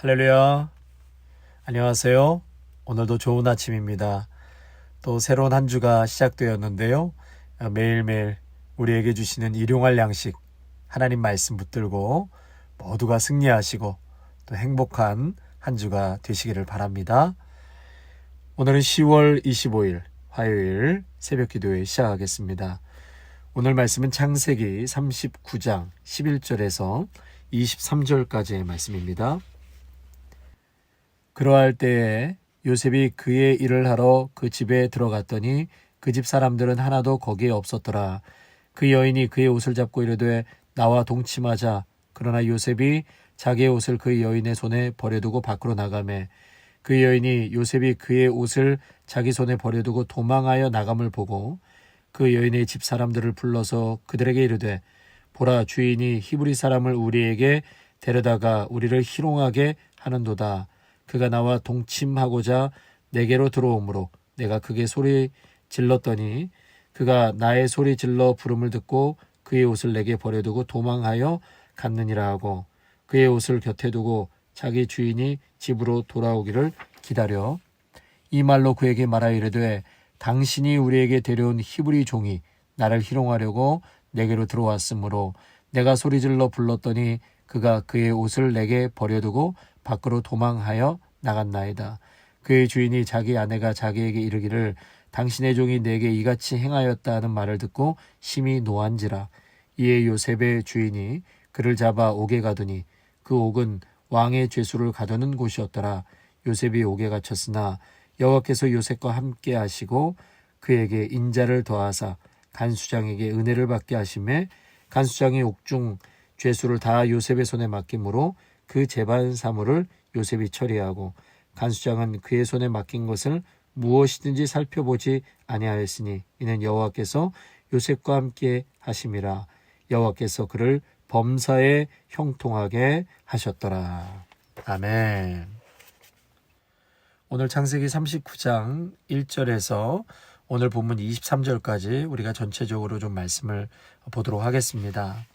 할렐루야. 안녕하세요. 오늘도 좋은 아침입니다. 또 새로운 한 주가 시작되었는데요. 매일매일 우리에게 주시는 일용할 양식, 하나님 말씀 붙들고 모두가 승리하시고 또 행복한 한 주가 되시기를 바랍니다. 오늘은 10월 25일 화요일 새벽 기도회 시작하겠습니다. 오늘 말씀은 창세기 39장 11절에서 23절까지의 말씀입니다. 그러할 때에 요셉이 그의 일을 하러 그 집에 들어갔더니 그 집 사람들은 하나도 거기에 없었더라. 그 여인이 그의 옷을 잡고 이르되 나와 동침하자. 그러나 요셉이 자기의 옷을 그 여인의 손에 버려두고 밖으로 나가매 그 여인이 요셉이 그의 옷을 자기 손에 버려두고 도망하여 나감을 보고 그 여인의 집 사람들을 불러서 그들에게 이르되 보라, 주인이 히브리 사람을 우리에게 데려다가 우리를 희롱하게 하는도다. 그가 나와 동침하고자 내게로 들어오므로 내가 크게 소리 질렀더니 그가 나의 소리 질러 부름을 듣고 그의 옷을 내게 버려두고 도망하여 갔느니라 하고 그의 옷을 곁에 두고 자기 주인이 집으로 돌아오기를 기다려 이 말로 그에게 말하여 이르되 당신이 우리에게 데려온 히브리 종이 나를 희롱하려고 내게로 들어왔으므로 내가 소리질러 불렀더니 그가 그의 옷을 내게 버려두고 밖으로 도망하여 나갔나이다. 그의 주인이 자기 아내가 자기에게 이르기를 당신의 종이 내게 이같이 행하였다는 말을 듣고 심히 노한지라. 이에 요셉의 주인이 그를 잡아 옥에 가두니 그 옥은 왕의 죄수를 가두는 곳이었더라. 요셉이 옥에 갇혔으나 여호와께서 요셉과 함께 하시고 그에게 인자를 더하사 간수장에게 은혜를 받게 하시매 간수장이 옥중 죄수를 다 요셉의 손에 맡김으로 그 재반 사물을 요셉이 처리하고 간수장은 그의 손에 맡긴 것을 무엇이든지 살펴보지 아니하였으니 이는 여호와께서 요셉과 함께 하심이라. 여호와께서 그를 범사에 형통하게 하셨더라. 아멘. 오늘 창세기 39장 1절에서 오늘 본문 23절까지 우리가 전체적으로 좀 말씀을 보도록 하겠습니다.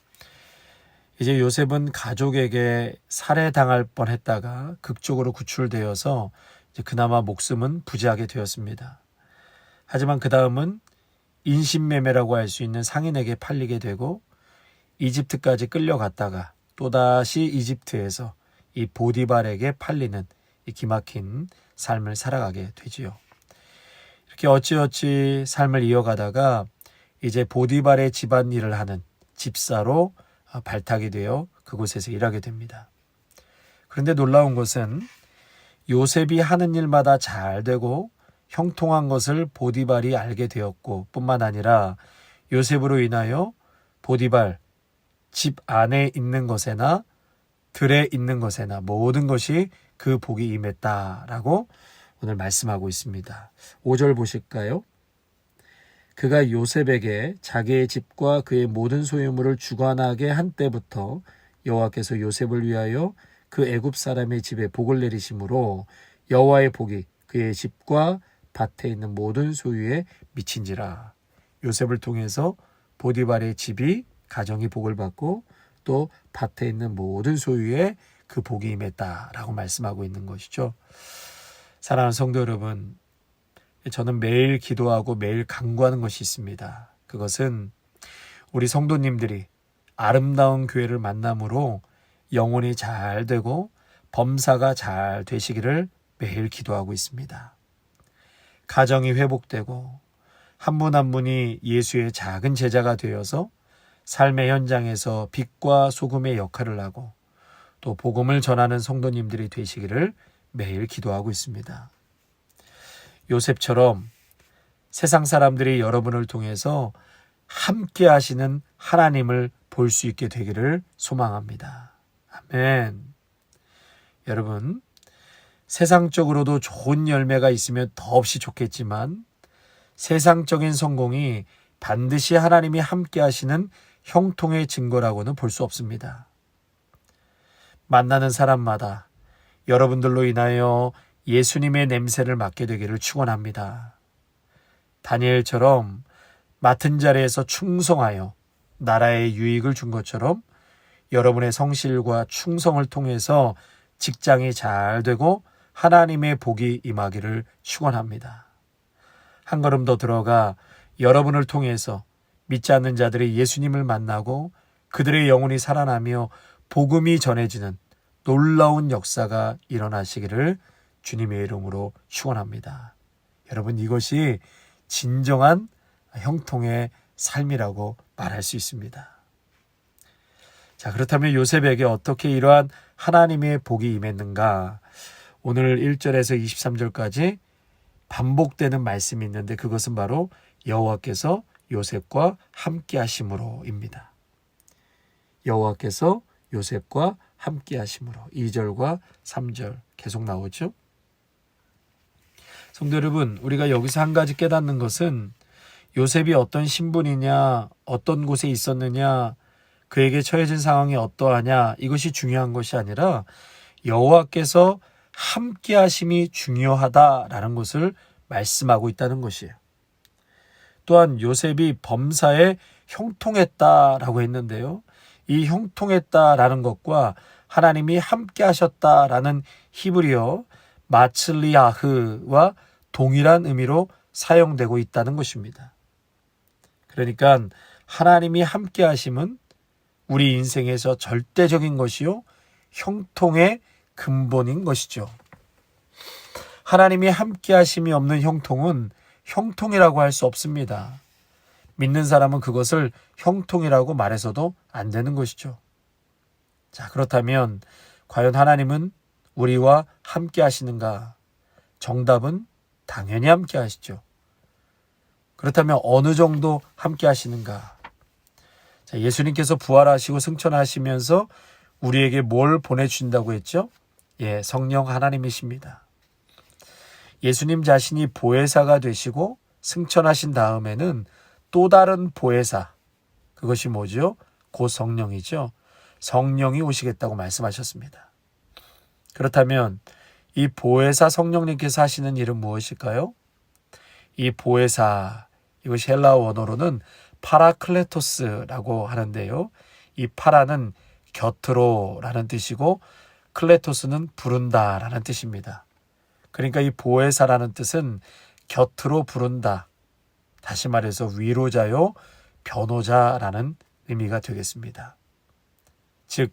이제 요셉은 가족에게 살해당할 뻔했다가 극적으로 구출되어서 이제 그나마 목숨은 부지하게 되었습니다. 하지만 그 다음은 인신매매라고 할 수 있는 상인에게 팔리게 되고 이집트까지 끌려갔다가 또다시 이집트에서 이 보디발에게 팔리는 이 기막힌 삶을 살아가게 되지요. 이렇게 어찌어찌 삶을 이어가다가 이제 보디발의 집안일을 하는 집사로 발탁이 되어 그곳에서 일하게 됩니다. 그런데 놀라운 것은 요셉이 하는 일마다 잘 되고 형통한 것을 보디발이 알게 되었고 뿐만 아니라 요셉으로 인하여 보디발 집 안에 있는 것에나 들에 있는 것에나 모든 것이 그 복이 임했다라고 오늘 말씀하고 있습니다. 5절 보실까요? 그가 요셉에게 자기의 집과 그의 모든 소유물을 주관하게 한 때부터 여호와께서 요셉을 위하여 그 애굽 사람의 집에 복을 내리심으로 여호와의 복이 그의 집과 밭에 있는 모든 소유에 미친지라. 요셉을 통해서 보디발의 집이 가정이 복을 받고 또 밭에 있는 모든 소유에 그 복이 임했다라고 말씀하고 있는 것이죠. 사랑하는 성도 여러분, 저는 매일 기도하고 매일 간구하는 것이 있습니다. 그것은 우리 성도님들이 아름다운 교회를 만남으로 영혼이 잘 되고 범사가 잘 되시기를 매일 기도하고 있습니다. 가정이 회복되고 한 분 한 분이 예수의 작은 제자가 되어서 삶의 현장에서 빛과 소금의 역할을 하고 또 복음을 전하는 성도님들이 되시기를 매일 기도하고 있습니다. 요셉처럼 세상 사람들이 여러분을 통해서 함께 하시는 하나님을 볼 수 있게 되기를 소망합니다. 아멘. 여러분, 세상적으로도 좋은 열매가 있으면 더없이 좋겠지만 세상적인 성공이 반드시 하나님이 함께 하시는 형통의 증거라고는 볼 수 없습니다. 만나는 사람마다 여러분들로 인하여 예수님의 냄새를 맡게 되기를 축원합니다. 다니엘처럼 맡은 자리에서 충성하여 나라에 유익을 준 것처럼 여러분의 성실과 충성을 통해서 직장이 잘 되고 하나님의 복이 임하기를 축원합니다. 한 걸음 더 들어가 여러분을 통해서 믿지 않는 자들이 예수님을 만나고 그들의 영혼이 살아나며 복음이 전해지는 놀라운 역사가 일어나시기를 주님의 이름으로 축원합니다. 여러분, 이것이 진정한 형통의 삶이라고 말할 수 있습니다. 자, 그렇다면 요셉에게 어떻게 이러한 하나님의 복이 임했는가? 오늘 1절에서 23절까지 반복되는 말씀이 있는데 그것은 바로 여호와께서 요셉과 함께 하심으로입니다. 여호와께서 요셉과 함께 하심으로 2절과 3절 계속 나오죠. 성도 여러분, 우리가 여기서 한 가지 깨닫는 것은 요셉이 어떤 신분이냐, 어떤 곳에 있었느냐, 그에게 처해진 상황이 어떠하냐, 이것이 중요한 것이 아니라 여호와께서 함께 하심이 중요하다라는 것을 말씀하고 있다는 것이에요. 또한 요셉이 범사에 형통했다라고 했는데요. 이 형통했다라는 것과 하나님이 함께 하셨다라는 히브리어 마츠리아흐와 동일한 의미로 사용되고 있다는 것입니다. 그러니까 하나님이 함께 하심은 우리 인생에서 절대적인 것이요, 형통의 근본인 것이죠. 하나님이 함께 하심이 없는 형통은 형통이라고 할 수 없습니다. 믿는 사람은 그것을 형통이라고 말해서도 안 되는 것이죠. 자, 그렇다면 과연 하나님은 우리와 함께 하시는가? 정답은 당연히 함께 하시죠. 그렇다면 어느 정도 함께 하시는가? 자, 예수님께서 부활하시고 승천하시면서 우리에게 뭘 보내주신다고 했죠? 성령 하나님이십니다. 예수님 자신이 보혜사가 되시고 승천하신 다음에는 또 다른 보혜사, 그것이 뭐죠? 곧 성령이죠. 성령이 오시겠다고 말씀하셨습니다. 그렇다면 이 보혜사 성령님께서 하시는 일은 무엇일까요? 이 보혜사, 이것이 헬라어 원어로는 파라클레토스라고 하는데요. 이 파라는 곁으로라는 뜻이고 클레토스는 부른다라는 뜻입니다. 그러니까 이 보혜사라는 뜻은 곁으로 부른다. 다시 말해서 위로자요, 변호자라는 의미가 되겠습니다. 즉,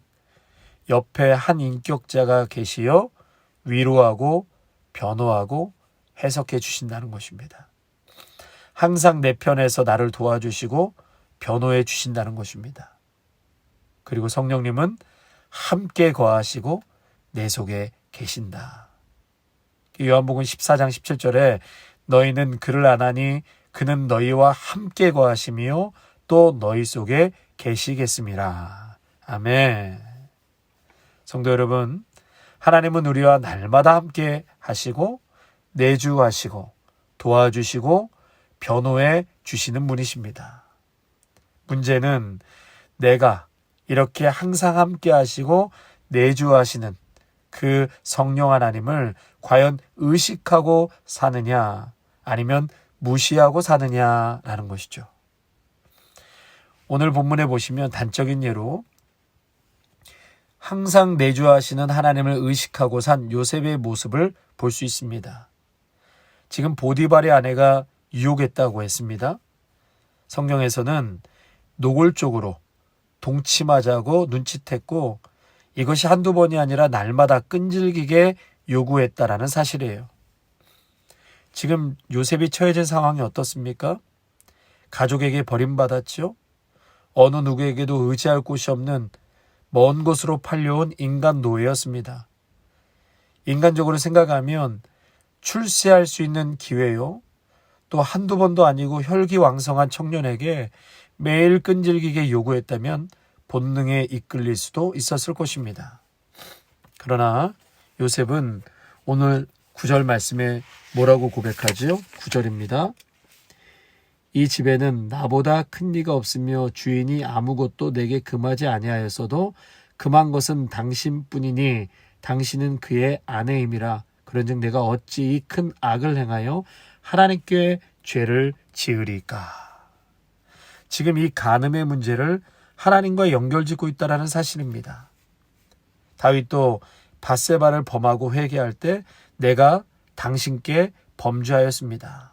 옆에 한 인격자가 계시어 위로하고 변호하고 해석해 주신다는 것입니다. 항상 내 편에서 나를 도와주시고 변호해 주신다는 것입니다. 그리고 성령님은 함께 거하시고 내 속에 계신다. 요한복음 14장 17절에 너희는 그를 아나니 그는 너희와 함께 거하시며 또 너희 속에 계시겠습니다. 아멘. 성도 여러분, 하나님은 우리와 날마다 함께 하시고 내주하시고 도와주시고 변호해 주시는 분이십니다. 문제는 내가 이렇게 항상 함께 하시고 내주하시는 그 성령 하나님을 과연 의식하고 사느냐 아니면 무시하고 사느냐라는 것이죠. 오늘 본문에 보시면 단적인 예로 항상 내주하시는 하나님을 의식하고 산 요셉의 모습을 볼 수 있습니다. 지금 보디발의 아내가 유혹했다고 했습니다. 성경에서는 노골적으로 동침하자고 눈짓했고 이것이 한두 번이 아니라 날마다 끈질기게 요구했다라는 사실이에요. 지금 요셉이 처해진 상황이 어떻습니까? 가족에게 버림받았죠. 어느 누구에게도 의지할 곳이 없는 먼 곳으로 팔려온 인간 노예였습니다. 인간적으로 생각하면 출세할 수 있는 기회요. 또 한두 번도 아니고 혈기왕성한 청년에게 매일 끈질기게 요구했다면 본능에 이끌릴 수도 있었을 것입니다. 그러나 요셉은 오늘 9절 말씀에 뭐라고 고백하지요? 9절입니다. 이 집에는 나보다 큰 이가 없으며 주인이 아무것도 내게 금하지 아니하였어도 금한 것은 당신뿐이니 당신은 그의 아내임이라. 그런즉 내가 어찌 이 큰 악을 행하여 하나님께 죄를 지으리까. 지금 이 간음의 문제를 하나님과 연결짓고 있다는 사실입니다. 다윗도 밧세바를 범하고 회개할 때 내가 당신께 범죄하였습니다.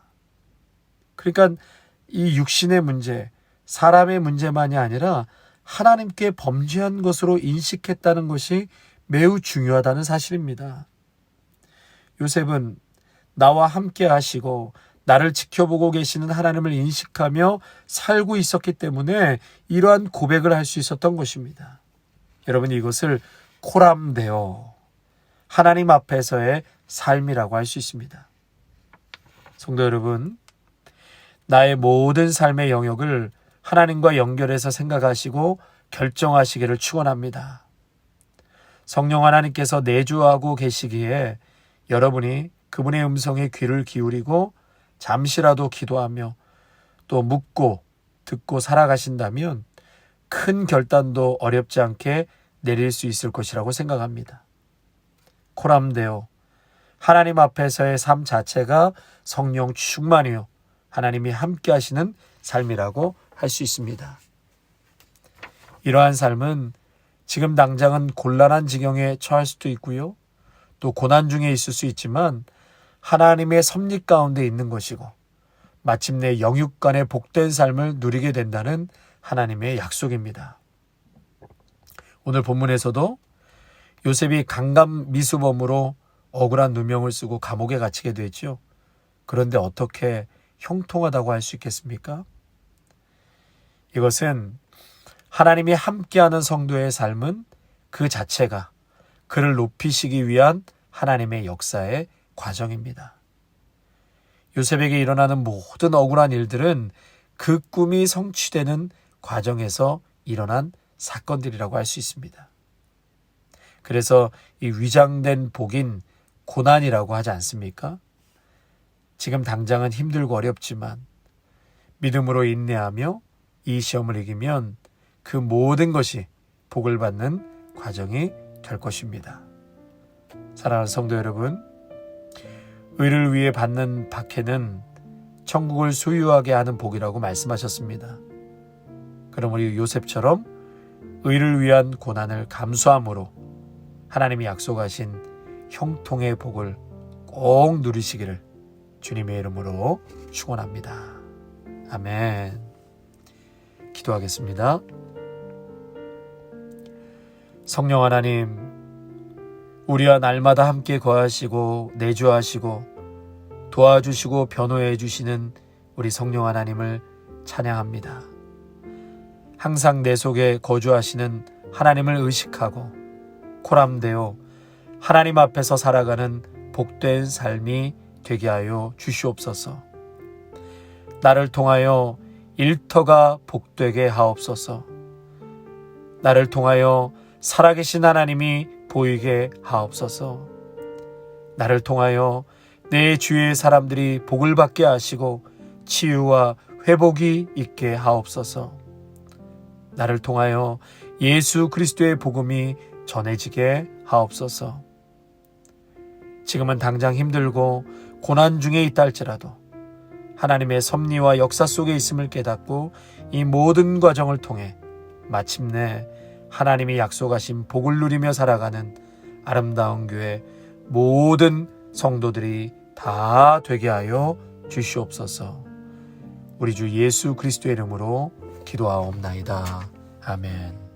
그러니까 이 육신의 문제, 사람의 문제만이 아니라 하나님께 범죄한 것으로 인식했다는 것이 매우 중요하다는 사실입니다. 요셉은 나와 함께 하시고 나를 지켜보고 계시는 하나님을 인식하며 살고 있었기 때문에 이러한 고백을 할 수 있었던 것입니다. 여러분, 이것을 코람데오, 하나님 앞에서의 삶이라고 할 수 있습니다. 성도 여러분, 나의 모든 삶의 영역을 하나님과 연결해서 생각하시고 결정하시기를 축원합니다. 성령 하나님께서 내주하고 계시기에 여러분이 그분의 음성에 귀를 기울이고 잠시라도 기도하며 또 묻고 듣고 살아가신다면 큰 결단도 어렵지 않게 내릴 수 있을 것이라고 생각합니다. 코람데오, 하나님 앞에서의 삶 자체가 성령 충만이요 하나님이 함께 하시는 삶이라고 할 수 있습니다. 이러한 삶은 지금 당장은 곤란한 지경에 처할 수도 있고요. 또 고난 중에 있을 수 있지만 하나님의 섭리 가운데 있는 것이고 마침내 영육간의 복된 삶을 누리게 된다는 하나님의 약속입니다. 오늘 본문에서도 요셉이 강간 미수범으로 억울한 누명을 쓰고 감옥에 갇히게 되었죠. 그런데 어떻게 형통하다고 할 수 있겠습니까? 이것은 하나님이 함께하는 성도의 삶은 그 자체가 그를 높이시기 위한 하나님의 역사의 과정입니다. 요셉에게 일어나는 모든 억울한 일들은 그 꿈이 성취되는 과정에서 일어난 사건들이라고 할 수 있습니다. 그래서 이 위장된 복인 고난이라고 하지 않습니까? 지금 당장은 힘들고 어렵지만 믿음으로 인내하며 이 시험을 이기면 그 모든 것이 복을 받는 과정이 될 것입니다. 사랑하는 성도 여러분, 의를 위해 받는 박해는 천국을 소유하게 하는 복이라고 말씀하셨습니다. 그럼 우리 요셉처럼 의를 위한 고난을 감수함으로 하나님이 약속하신 형통의 복을 꼭 누리시기를 주님의 이름으로 축원합니다. 아멘. 기도하겠습니다. 성령 하나님, 우리와 날마다 함께 거하시고 내주하시고 도와주시고 변호해 주시는 우리 성령 하나님을 찬양합니다. 항상 내 속에 거주하시는 하나님을 의식하고 코람데오, 하나님 앞에서 살아가는 복된 삶이 되게 하여 주시옵소서. 나를 통하여 일터가 복되게 하옵소서. 나를 통하여 살아계신 하나님이 보이게 하옵소서. 나를 통하여 내 주위의 사람들이 복을 받게 하시고 치유와 회복이 있게 하옵소서. 나를 통하여 예수 그리스도의 복음이 전해지게 하옵소서. 지금은 당장 힘들고 고난 중에 있다 할지라도 하나님의 섭리와 역사 속에 있음을 깨닫고 이 모든 과정을 통해 마침내 하나님이 약속하신 복을 누리며 살아가는 아름다운 교회 모든 성도들이 다 되게 하여 주시옵소서. 우리 주 예수 그리스도의 이름으로 기도하옵나이다. 아멘.